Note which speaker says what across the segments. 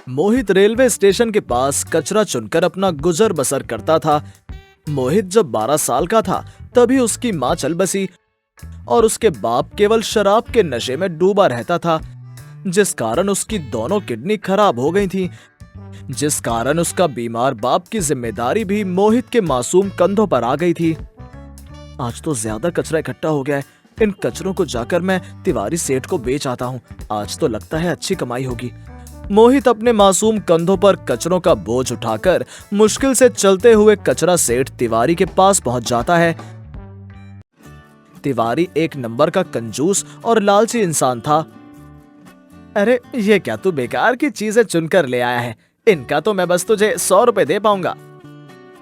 Speaker 1: मोहित railway station के पास कचरा चुनकर अपना गुजर बसर करता था। मोहित जब 12 साल का था तभी उसकी माँ चल बसी और उसके बाप केवल शराब के नशे में डूबा रहता था, जिस कारण उसकी दोनों किडनी खराब हो गई थी, जिस कारण उसका बीमार बाप की जिम्मेदारी भी मोहित के मासूम कंधों पर आ गई थी। आज तो ज्यादा कचरा इकट्ठा हो गया है, इन कचरों को जाकर मैं तिवारी सेठ को बेच आता हूँ, आज तो लगता है अच्छी कमाई होगी। मोहित अपने मासूम कंधों पर कचरों का बोझ उठाकर मुश्किल से चलते हुए कचरा सेठ तिवारी के पास पहुंच जाता है। तिवारी एक नंबर का कंजूस और लालची इंसान था। अरे ये क्या तू बेकार की चीजें चुनकर ले आया है, इनका तो मैं बस तुझे 100 रुपए दे पाऊंगा।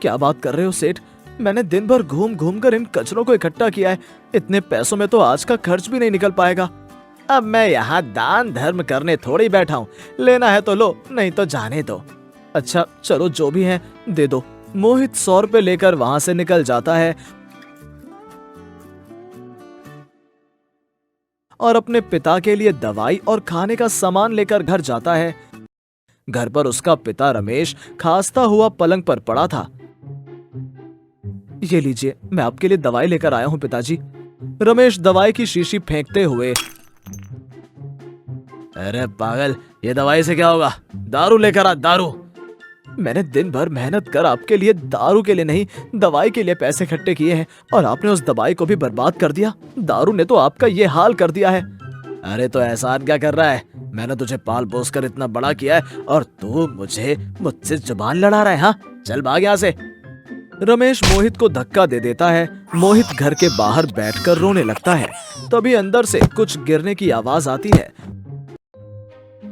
Speaker 1: क्या बात कर रहे हो सेठ, मैंने दिन भर घूम घूम कर इन कचरों को इकट्ठा किया है, इतने पैसों में तो आज का खर्च भी नहीं निकल पाएगा। अब मैं यहाँ दान धर्म करने थोड़ी बैठा हूँ, लेना है तो लो, नहीं तो जाने दो। अच्छा चलो जो भी है दे दो। मोहित 100 रुपए लेकर वहां से निकल जाता है और अपने पिता के लिए दवाई और खाने का सामान लेकर घर जाता है। घर पर उसका पिता रमेश खांसता हुआ पलंग पर पड़ा था। ये लीजिए, मैं आपके लिए दवाई लेकर आया हूं पिताजी। रमेश दवाई की शीशी फेंकते हुए, अरे पागल, ये दवाई से क्या होगा, दारू लेकर आ, दारू। मैंने दिन भर मेहनत कर आपके लिए दारू के लिए नहीं, दवाई के लिए पैसे इकट्ठे किए हैं और आपने उस दवाई को भी बर्बाद कर दिया। दारू ने तो आपका ये हाल कर दिया है। अरे तो एहसान क्या कर रहा है, मैंने तुझे पाल पोस कर इतना बड़ा किया है और तू मुझसे जुबान लड़ा रहा है। हाँ चल भाग यहाँ से। रमेश मोहित को धक्का दे देता है। मोहित घर के बाहर बैठकर रोने लगता है। तभी अंदर से कुछ गिरने की आवाज आती है।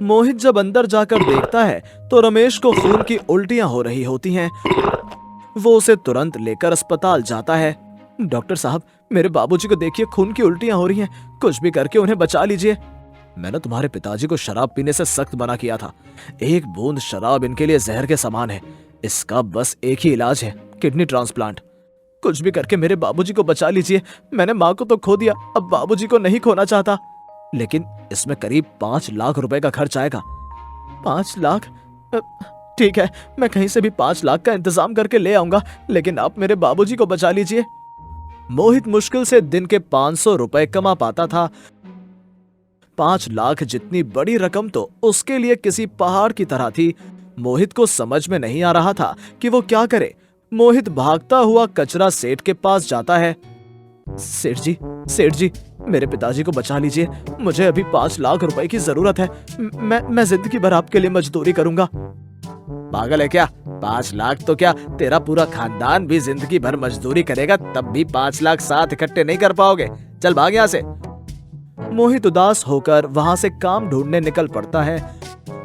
Speaker 1: मोहित जब अंदर जाकर देखता है तो रमेश को खून की उल्टियां हो रही होती हैं। वो उसे तुरंत लेकर अस्पताल जाता है। डॉक्टर साहब, मेरे बाबूजी को देखिए, खून की उल्टियां हो रही हैं, कुछ भी करके उन्हें बचा लीजिए। मैंने तुम्हारे पिताजी को शराब पीने से सख्त मना किया था। एक बूंद शराब इनके लिए जहर के समान है। इसका बस एक ही इलाज है, किडनी ट्रांसप्लांट। कुछ भी करके मेरे बाबूजी को बचा लीजिए। मैंने माँ को तो खो दिया, अब बाबूजी को नहीं खोना चाहता। लेकिन इसमें करीब 5 लाख रुपए का खर्च आएगा। 5 लाख? ठीक है, मैं कहीं से भी 5 लाख का इंतजाम करके ले आऊंगा, लेकिन आप मेरे बाबूजी को बचा लीजिए। मोहित मुश्किल से दिन के 500 रुपए कमा पाता था। 5 लाख जितनी बड़ी रकम तो उसके लिए किसी पहाड़ की तरह थी। मोहित को समझ में नहीं आ रहा था कि वो क्या करे। मोहित भागता हुआ कचरा सेठ के पास जाता है। सेठ जी, मेरे पिताजी को बचा लीजिए, मुझे अभी 5 लाख रुपए की जरूरत है। मैं जिंदगी भर आपके लिए मजदूरी करूंगा। पागल है क्या? 5 लाख तो क्या, तेरा पूरा खानदान भी जिंदगी भर मजदूरी करेगा, तब भी 5 लाख साथ इकट्ठे नहीं कर पाओगे। चल भाग यहाँ से। मोहित उदास होकर वहां से काम ढूंढने निकल पड़ता है।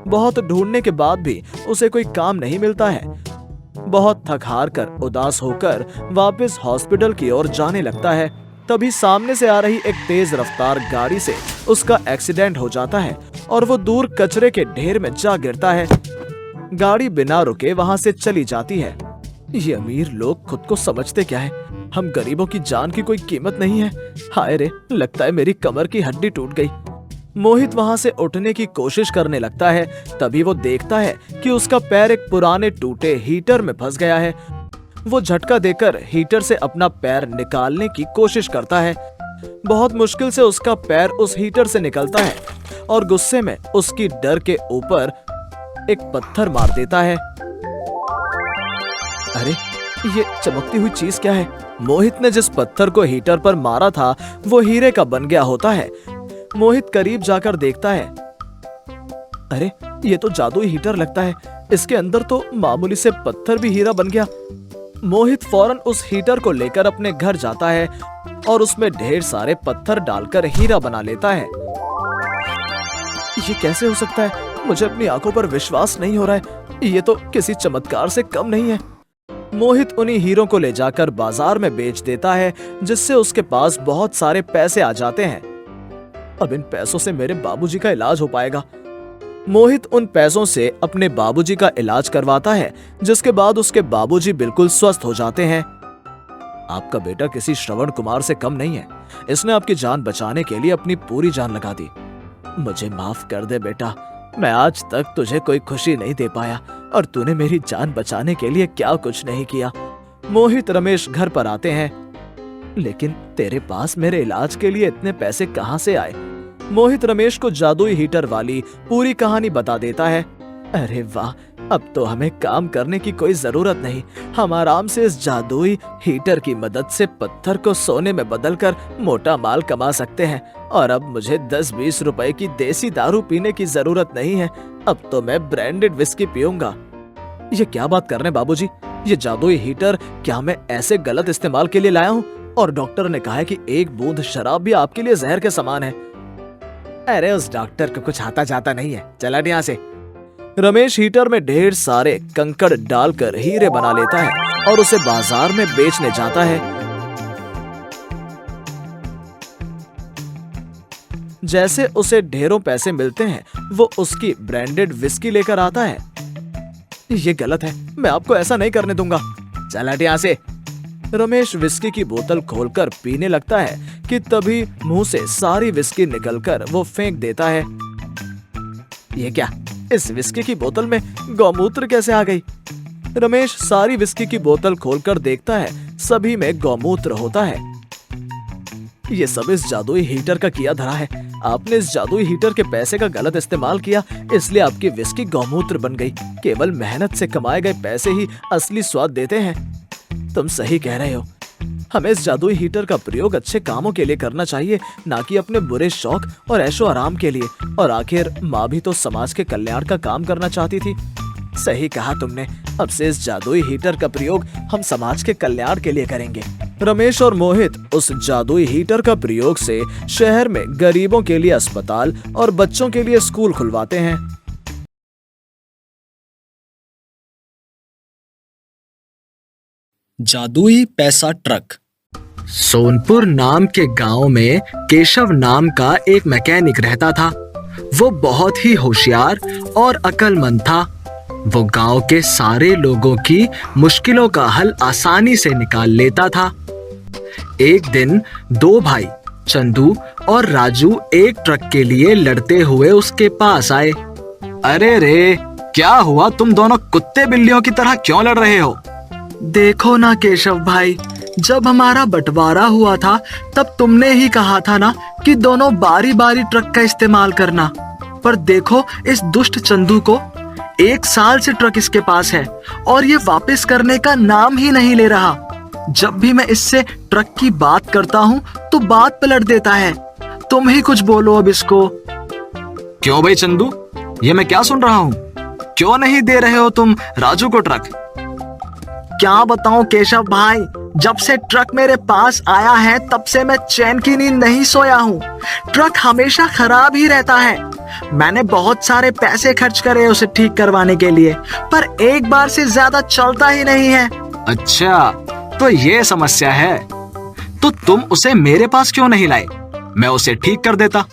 Speaker 1: बहुत ढूंढने के बाद भी उसे कोई काम नहीं मिलता है। बहुत थक हार कर उदास होकर वापस हॉस्पिटल की ओर जाने लगता है। तभी सामने से आ रही एक तेज रफ्तार गाड़ी से उसका एक्सीडेंट हो जाता है और वो दूर कचरे के ढेर में जा गिरता है। गाड़ी बिना रुके वहां से चली जाती है। ये अमीर लोग खुद को समझते क्या है, हम गरीबों की जान की कोई कीमत नहीं है। हाय रे, लगता है मेरी कमर की हड्डी टूट गई। मोहित वहां से उठने की कोशिश करने लगता है। तभी वो देखता है कि उसका पैर एक पुराने टूटे हीटर में फंस गया है। वो झटका देकर हीटर से अपना पैर निकालने की कोशिश करता है। बहुत मुश्किल से उसका पैर उस हीटर से निकलता है और गुस्से में उसकी डर के ऊपर एक पत्थर मार देता है। अरे ये चमकती हुई चीज क्या है? मोहित ने जिस पत्थर को हीटर पर मारा था वो हीरे का बन गया होता है। मोहित करीब जाकर देखता है। अरे ये तो जादुई हीटर लगता है, इसके अंदर तो मामूली से पत्थर भी हीरा बन गया। मोहित फौरन उस हीटर को लेकर अपने घर जाता है और उसमें ढेर सारे पत्थर डालकर हीरा बना लेता है। ये कैसे हो सकता है? मुझे अपनी आंखों पर विश्वास नहीं हो रहा है। ये तो किसी चमत्कार से कम नहीं है। मोहित उन्हीं हीरों को ले जाकर बाजार में बेच देता है, जिससे उसके पास बहुत सारे पैसे आ जाते हैं। अब इन पैसों से मेरे बाबूजी का इलाज हो पाएगा। मोहित उन पैसों से अपने बाबूजी का इलाज करवाता है, जिसके बाद उसके बाबूजी बिल्कुल स्वस्थ हो जाते हैं। आपका बेटा किसी श्रवण कुमार से कम नहीं है। इसने आपकी जान बचाने के लिए अपनी पूरी जान लगा दी। मुझे माफ कर दे बेटा, मैं आज तक तुझे कोई खुशी नहीं दे पाया और तूने मेरी जान बचाने के लिए क्या कुछ नहीं किया। मोहित रमेश घर पर आते हैं। लेकिन तेरे पास मेरे इलाज के लिए इतने पैसे कहाँ से आए? मोहित रमेश को जादुई हीटर वाली पूरी कहानी बता देता है। अरे वाह, अब तो हमें काम करने की कोई जरूरत नहीं। हम आराम से इस जादुई हीटर की मदद से पत्थर को सोने में बदलकर मोटा माल कमा सकते हैं। और अब मुझे 10-20 रुपए की देसी दारू पीने की जरूरत नहीं है। अब तो मैं ब्रांडेड विस्की पीऊंगा। ये क्या बात कर रहे हैं बाबूजी? ये जादुई हीटर क्या मैं ऐसे गलत इस्तेमाल के लिए लाया हूँ? और डॉक्टर ने कहा है कि एक बूंद शराब भी आपके लिए जहर के समान है। अरे उस डॉक्टर को कुछ आता जाता नहीं है, चल हट यहाँ से। रमेश हीटर में ढेर सारे कंकड़ डालकर हीरे बना लेता है और उसे बाजार में बेचने जाता है। जैसे उसे ढेरों पैसे मिलते हैं, वो उसकी ब्रांडेड विस्की लेकर आता है। ये गलत है, मैं आपको ऐसा नहीं करने दूंगा, चल हट यहाँ से। रमेश विस्की की बोतल खोलकर पीने लगता है कि तभी मुंह से सारी विस्की निकलकर वो फेंक देता है। ये क्या, इस विस्की की बोतल में गौमूत्र कैसे आ गई? रमेश सारी विस्की की बोतल खोलकर देखता है, सभी में गौमूत्र होता है। ये सब इस जादुई हीटर का किया धरा है। आपने इस जादुई हीटर के पैसे का गलत इस्तेमाल किया, इसलिए आपकी विस्की गौमूत्र बन गई। केवल मेहनत से कमाए गए पैसे ही असली स्वाद देते हैं। तुम सही कह रहे हो, हमें इस जादुई हीटर का प्रयोग अच्छे कामों के लिए करना चाहिए, ना कि अपने बुरे शौक और ऐशो आराम के लिए। और आखिर माँ भी तो समाज के कल्याण का काम करना चाहती थी। सही कहा तुमने, अब से इस जादुई हीटर का प्रयोग हम समाज के कल्याण के लिए करेंगे। रमेश और मोहित उस जादुई हीटर का प्रयोग से शहर में गरीबों के लिए अस्पताल और बच्चों के लिए स्कूल खुलवाते हैं।
Speaker 2: जादुई पैसा ट्रक।
Speaker 3: सोनपुर नाम के गांव में केशव नाम का एक मैकेनिक रहता था। वो बहुत ही होशियार और अक्लमंद था। वो गांव के सारे लोगों की मुश्किलों का हल आसानी से निकाल लेता था। एक दिन दो भाई चंदू और राजू एक ट्रक के लिए लड़ते हुए उसके पास आए।
Speaker 2: अरे रे, क्या हुआ? तुम दोनों कुत्ते बिल्लियों की तरह क्यों लड़ रहे हो?
Speaker 3: देखो ना केशव भाई, जब हमारा बंटवारा हुआ था तब तुमने ही कहा था ना कि दोनों बारी बारी ट्रक का इस्तेमाल करना। पर देखो इस दुष्ट चंदू को, 1 साल से ट्रक इसके पास है और ये वापस करने का नाम ही नहीं ले रहा। जब भी मैं इससे ट्रक की बात करता हूँ तो बात पलट देता है। तुम ही कुछ बोलो अब इसको।
Speaker 2: क्यों भाई चंदू, ये मैं क्या सुन रहा हूँ? क्यों नहीं दे रहे हो तुम राजू को ट्रक?
Speaker 3: क्या बताऊं केशव भाई, जब से ट्रक मेरे पास आया है तब से मैं चैन की नींद नहीं सोया हूँ। ट्रक हमेशा खराब ही रहता है। मैंने बहुत सारे पैसे खर्च करे उसे ठीक करवाने के लिए, पर एक बार से ज्यादा चलता ही नहीं है।
Speaker 2: अच्छा, तो ये समस्या है। तो तुम उसे मेरे पास क्यों नहीं लाए? मैं उसे ठीक कर देता।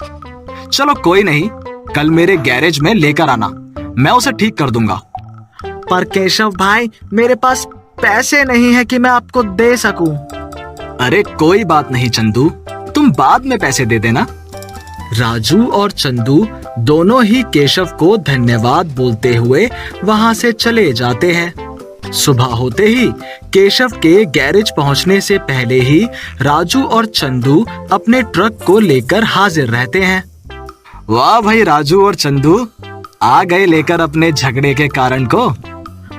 Speaker 2: चलो कोई नहीं, कल मेरे गैरेज में लेकर आना, मैं उसे ठीक कर दूंगा।
Speaker 3: पर केशव भाई, मेरे पास पैसे नहीं है कि मैं आपको दे सकूं।
Speaker 2: अरे कोई बात नहीं चंदू, तुम बाद में पैसे दे देना।
Speaker 3: राजू और चंदू दोनों ही केशव को धन्यवाद बोलते हुए वहां से चले जाते हैं। सुबह होते ही केशव के गैरेज पहुंचने से पहले ही राजू और चंदू अपने ट्रक को लेकर हाजिर रहते हैं।
Speaker 2: वाह भाई राजू और चंदू, आ गए लेकर अपने झगड़े के कारण को।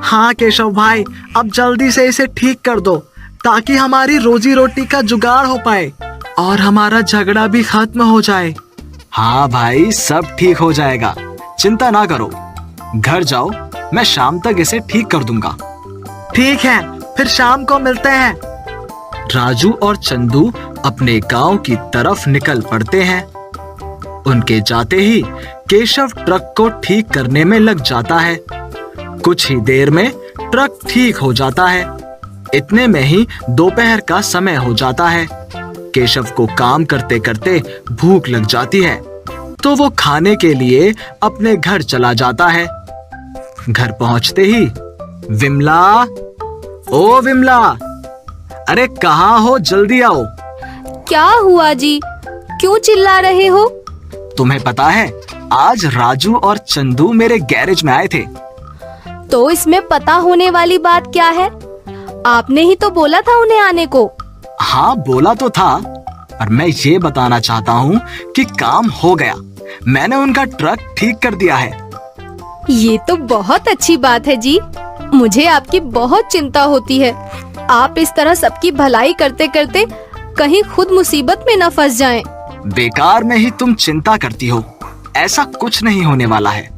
Speaker 3: हाँ केशव भाई, अब जल्दी से इसे ठीक कर दो ताकि हमारी रोजी रोटी का जुगाड़ हो पाए और हमारा झगड़ा भी खत्म हो जाए।
Speaker 2: हाँ भाई, सब ठीक हो जाएगा, चिंता ना करो। घर जाओ, मैं शाम तक इसे ठीक कर दूंगा।
Speaker 3: ठीक है, फिर शाम को मिलते हैं। राजू और चंदू अपने गांव की तरफ निकल पड़ते हैं। उनके जाते ही केशव ट्रक को ठीक करने में लग जाता है। कुछ ही देर में ट्रक ठीक हो जाता है। इतने में ही दोपहर का समय हो जाता है। केशव को काम करते करते भूख लग जाती है, तो वो खाने के लिए अपने घर चला जाता है। घर पहुंचते ही विमला, ओ विमला, अरे कहाँ हो? जल्दी आओ।
Speaker 4: क्या हुआ जी, क्यों चिल्ला रहे हो?
Speaker 2: तुम्हें पता है आज राजू और चंदू मेरे गैरेज में आए थे।
Speaker 4: तो इसमें पता होने वाली बात क्या है? आपने ही तो बोला था उन्हें आने को।
Speaker 2: हाँ बोला तो था, पर मैं ये बताना चाहता हूँ कि काम हो गया। मैंने उनका ट्रक ठीक कर दिया है।
Speaker 4: ये तो बहुत अच्छी बात है जी। मुझे आपकी बहुत चिंता होती है। आप इस तरह सबकी भलाई करते करते कहीं खुद मुसीबत में न फंस जाएं।
Speaker 2: बेकार में ही तुम चिंता करती हो। ऐसा कुछ नहीं होने वाला है।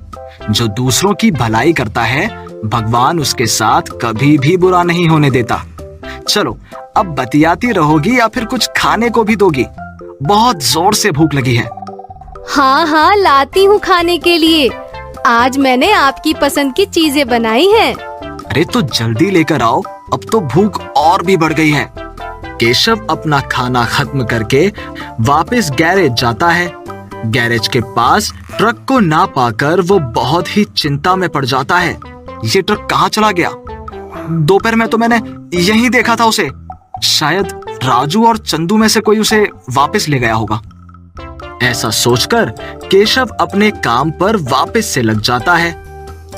Speaker 2: जो दूसरों की भलाई करता है, भगवान उसके साथ कभी भी बुरा नहीं होने देता। चलो अब बतियाती रहोगी या फिर कुछ खाने को भी दोगी? बहुत जोर से भूख लगी है।
Speaker 4: हाँ हाँ, लाती हूँ खाने के लिए। आज मैंने आपकी पसंद की चीजें बनाई हैं।
Speaker 2: अरे तो जल्दी लेकर आओ, अब तो भूख और भी बढ़ गई है।
Speaker 3: केशव अपना खाना खत्म करके वापस गैरेज जाता है। गैरेज के पास ट्रक को ना पाकर वो बहुत ही चिंता में पड़ जाता है।
Speaker 2: ये ट्रक कहाँ चला गया? दोपहर में तो मैंने यहीं देखा था उसे। शायद राजू और चंदू में से कोई उसे वापस ले गया होगा।
Speaker 3: ऐसा सोचकर केशव अपने काम पर वापस से लग जाता है।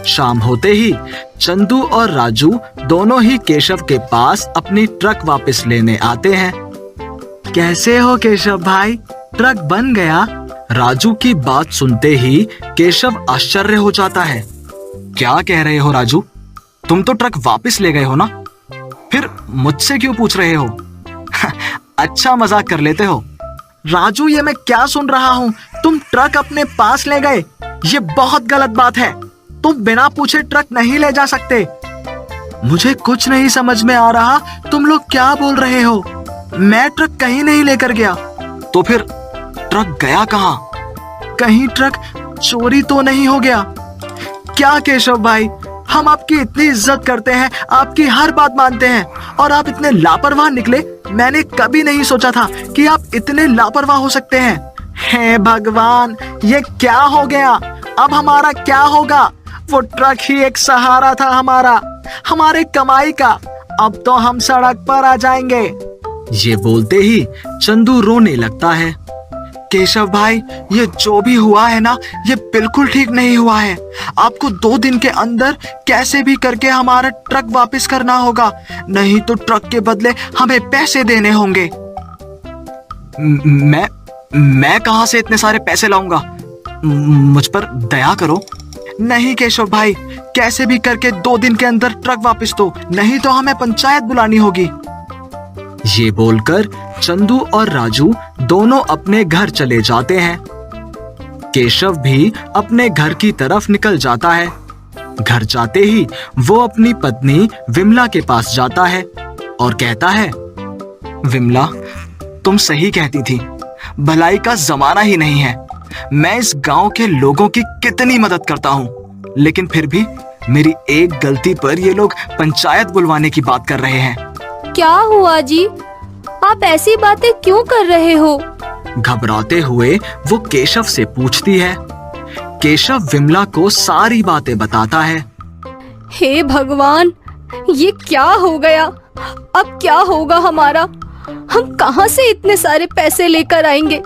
Speaker 3: शाम होते ही चंदू और राजू दोनों ही केशव के पास अपनी ट्रक वापस लेने आते हैं। कैसे हो केशव भाई, ट्रक बन गया? राजू की बात सुनते ही केशव आश्चर्य हो जाता है।
Speaker 2: क्या कह रहे हो राजू? तुम तो ट्रक वापस ले गए हो ना? फिर मुझसे क्यों पूछ रहे हो? अच्छा मजाक कर लेते हो।
Speaker 3: राजू, ये मैं क्या सुन रहा हूँ? तुम ट्रक अपने पास ले गए? ये बहुत गलत बात है। तुम बिना पूछे ट्रक नहीं ले जा सकते। मुझे कुछ नहीं समझ में आ रहा, तुम लोग क्या बोल रहे हो? मैं ट्रक कहीं नहीं लेकर गया।
Speaker 2: तो फिर ट्रक गया कहाँ?
Speaker 3: कहीं ट्रक चोरी तो नहीं हो गया? क्या केशव भाई, हम आपकी इतनी इज्जत करते हैं, आपकी हर बात मानते हैं, और आप इतने लापरवाह निकले। मैंने कभी नहीं सोचा था कि आप इतने लापरवाह हो सकते हैं। हे भगवान, ये क्या हो गया? अब हमारा क्या होगा? वो ट्रक ही एक सहारा था हमारा, हमारे कमाई का। अब तो हम सड़क पर आ जाएंगे। ये बोलते ही चंदू रोने लगता है। केशव भाई, ये जो भी हुआ है ना, ये बिल्कुल ठीक नहीं हुआ है। आपको 2 दिन के अंदर कैसे भी करके हमारा ट्रक वापस करना होगा, नहीं तो ट्रक के बदले हमें पैसे देने होंगे।
Speaker 2: मैं कहां से इतने सारे पैसे लाऊंगा? मुझ पर दया करो।
Speaker 3: नहीं केशव भाई, कैसे भी करके 2 दिन के अंदर ट्रक वापस दो, नहीं तो हमें पंचायत बुलानी होगी। ये बोलकर चंदू और राजू दोनों अपने घर चले जाते हैं। केशव भी अपने घर की तरफ निकल जाता है। घर जाते ही वो अपनी पत्नी विमला के पास जाता है और कहता है,
Speaker 2: विमला, तुम सही कहती थी। भलाई का जमाना ही नहीं है। मैं इस गांव के लोगों की कितनी मदद करता हूँ, लेकिन फिर भी मेरी एक गलती पर ये लोग पंचायत बुलवाने की बात कर रहे हैं।
Speaker 4: क्या हुआ जी? आप ऐसी बातें क्यों कर रहे हो?
Speaker 3: घबराते हुए वो केशव से पूछती है। केशव विमला को सारी बातें बताता है।
Speaker 4: हे भगवान, ये क्या हो गया? अब क्या होगा हमारा? हम कहां से इतने सारे पैसे लेकर आएंगे?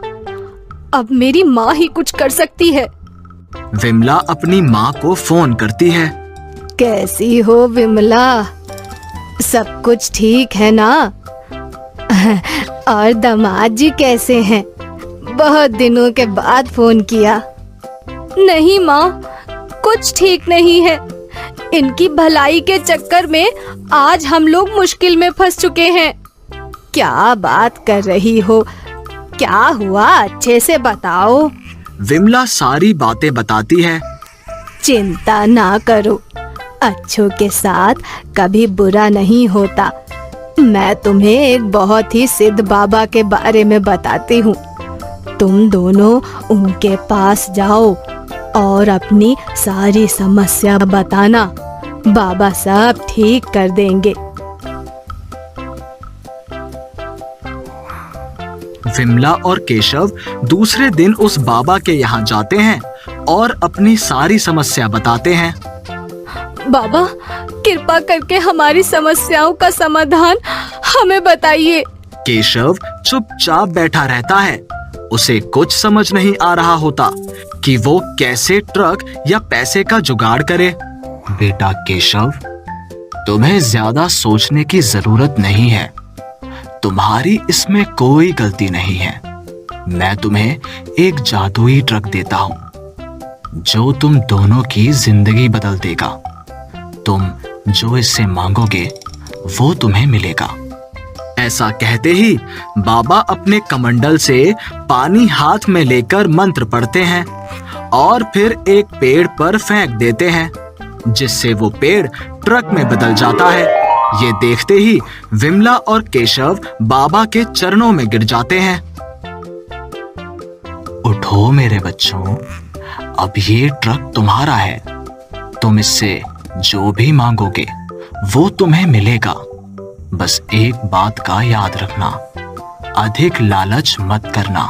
Speaker 4: अब मेरी माँ ही कुछ कर सकती है।
Speaker 3: विमला अपनी माँ को फोन करती है।
Speaker 4: कैसी हो विमला? सब कुछ ठीक है ना? और दामाद जी कैसे हैं? बहुत दिनों के बाद फोन किया। नहीं माँ, कुछ ठीक नहीं है। इनकी भलाई के चक्कर में आज हम लोग मुश्किल में फंस चुके हैं। क्या बात कर रही हो? क्या हुआ? अच्छे से बताओ।
Speaker 3: विमला सारी बातें बताती है।
Speaker 4: चिंता ना करो, अच्छों के साथ कभी बुरा नहीं होता। मैं तुम्हें एक बहुत ही सिद्ध बाबा के बारे में बताती हूँ। तुम दोनों उनके पास जाओ और अपनी सारी समस्या बताना। बाबा सब ठीक कर देंगे।
Speaker 3: विमला और केशव दूसरे दिन उस बाबा के यहाँ जाते हैं और अपनी सारी समस्या बताते हैं।
Speaker 4: बाबा, कृपा करके हमारी समस्याओं का समाधान हमें बताइए।
Speaker 3: केशव चुपचाप बैठा रहता है। उसे कुछ समझ नहीं आ रहा होता। कि वो कैसे ट्रक या पैसे का जुगाड़ करे। बेटा केशव, तुम्हें ज्यादा सोचने की जरूरत नहीं है। तुम्हारी इसमें कोई गलती नहीं है। मैं तुम्हें एक जादुई ट्रक देता हूं जो तुम दोनों की जिंदगी बदल देगा। तुम जो इससे मांगोगे वो तुम्हें मिलेगा। ऐसा कहते ही बाबा अपने कमंडल से पानी हाथ में लेकर मंत्र पढ़ते हैं और फिर एक पेड़ पर फेंक देते हैं, जिससे वो पेड़ ट्रक में बदल जाता है। ये देखते ही विमला और केशव बाबा के चरणों में गिर जाते हैं। उठो मेरे बच्चों, अब ये ट्रक तुम्हारा है। तुम इससे जो भी मांगोगे वो तुम्हें मिलेगा। बस एक बात का याद रखना, अधिक लालच मत करना,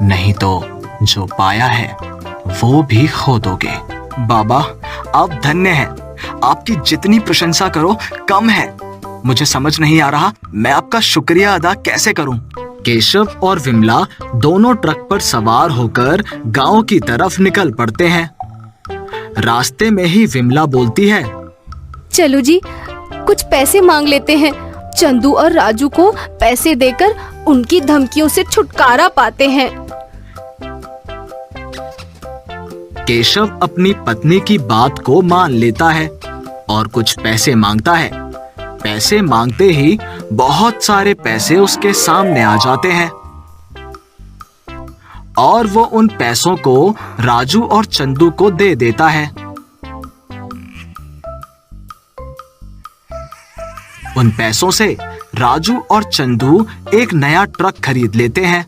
Speaker 3: नहीं तो जो पाया है वो भी खो दोगे। बाबा, आप धन्य हैं। आपकी जितनी प्रशंसा करो कम है। मुझे समझ नहीं आ रहा मैं आपका शुक्रिया अदा कैसे करूं। केशव और विमला दोनों ट्रक पर सवार होकर गांव की तरफ निकल पड़ते हैं। रास्ते में ही विमला बोलती है,
Speaker 4: चलो जी, कुछ पैसे मांग लेते हैं। चंदू और राजू को पैसे देकर उनकी धमकियों से छुटकारा पाते हैं।
Speaker 3: केशव अपनी पत्नी की बात को मान लेता है और कुछ पैसे मांगता है। पैसे मांगते ही बहुत सारे पैसे उसके सामने आ जाते हैं और वो उन पैसों को राजू और चंदू को दे देता है। उन पैसों से राजू और चंदू एक नया ट्रक खरीद लेते हैं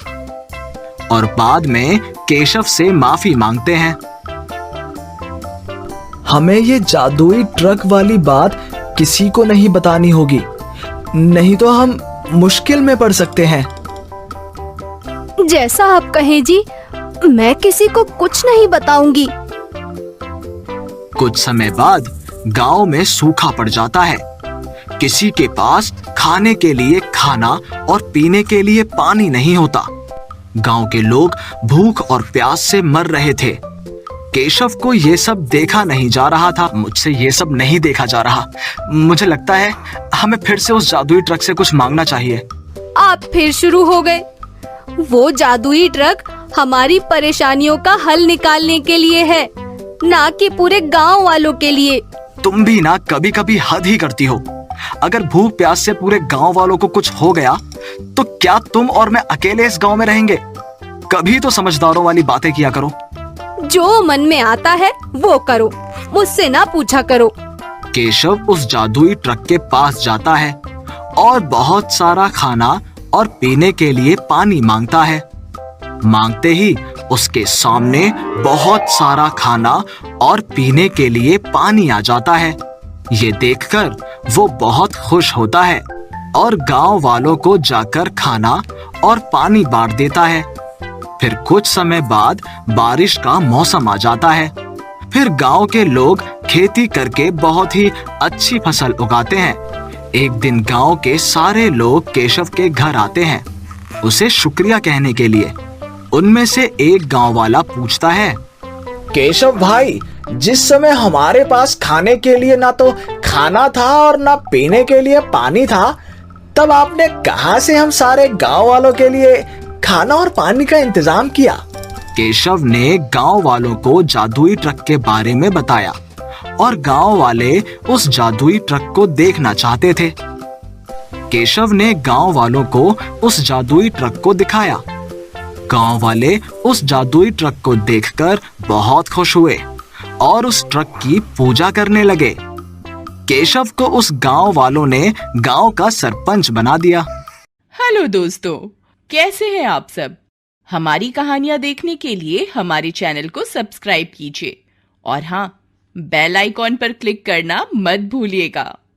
Speaker 3: और बाद में केशव से माफी मांगते हैं।
Speaker 1: हमें ये जादुई ट्रक वाली बात किसी को नहीं बतानी होगी, नहीं तो हम मुश्किल में पड़ सकते हैं।
Speaker 4: जैसा आप कहें जी, मैं किसी को कुछ नहीं बताऊंगी।
Speaker 3: कुछ समय बाद गांव में सूखा पड़ जाता है। किसी के पास खाने के लिए खाना और पीने के लिए पानी नहीं होता। गांव के लोग भूख और प्यास से मर रहे थे। केशव को ये सब देखा नहीं जा रहा था। मुझसे ये सब नहीं देखा जा रहा। मुझे लगता है हमें फिर से उस जादुई ट्रक से कुछ मांगना चाहिए।
Speaker 4: आप फिर शुरू हो गए। वो जादुई ट्रक हमारी परेशानियों का हल निकालने के लिए है, ना कि पूरे गांव वालों के लिए।
Speaker 3: तुम भी ना कभी कभी हद ही करती हो। अगर भूख प्यास से पूरे गांव वालों को कुछ हो गया तो क्या तुम और मैं अकेले इस गांव में रहेंगे? कभी तो समझदारों वाली बातें किया करो।
Speaker 4: जो मन में आता है वो करो, मुझसे ना पूछा करो।
Speaker 3: केशव उस जादुई ट्रक के पास जाता है और बहुत सारा खाना और पीने के लिए पानी मांगता है। मांगते ही उसके सामने बहुत सारा खाना और पीने के लिए पानी आ जाता है। ये देखकर वो बहुत खुश होता है और गांव वालों को जाकर खाना और पानी बांट देता है। फिर कुछ समय बाद बारिश का मौसम आ जाता है। फिर गांव के लोग खेती करके बहुत ही अच्छी फसल उगाते हैं। एक दिन गांव के सारे लोग केशव के घर आते हैं उसे शुक्रिया कहने के लिए। उनमें से एक गांव वाला पूछता है,
Speaker 1: केशव भाई, जिस समय हमारे पास खाने के लिए ना तो खाना था और ना पीने के लिए पानी था, तब आपने कहां से हम सारे गांव वालों के लिए खाना और पानी का इंतजाम किया?
Speaker 3: केशव ने गांव वालों को जादुई ट्रक के बारे में बताया और गांव वाले उस जादुई ट्रक को देखना चाहते थे। केशव ने गांव वालों को उस जादुई ट्रक को दिखाया। गांव वाले उस जादुई ट्रक को देखकर बहुत खुश हुए और उस ट्रक की पूजा करने लगे। केशव को उस गांव वालों ने गांव का सरपंच बना दिया।
Speaker 5: हेलो दोस्तों, कैसे हैं आप सब? हमारी कहानियां देखने के लिए हमारे चैनल को सब्सक्राइब कीजिए और हाँ, बेल आइकॉन पर क्लिक करना मत भूलिएगा।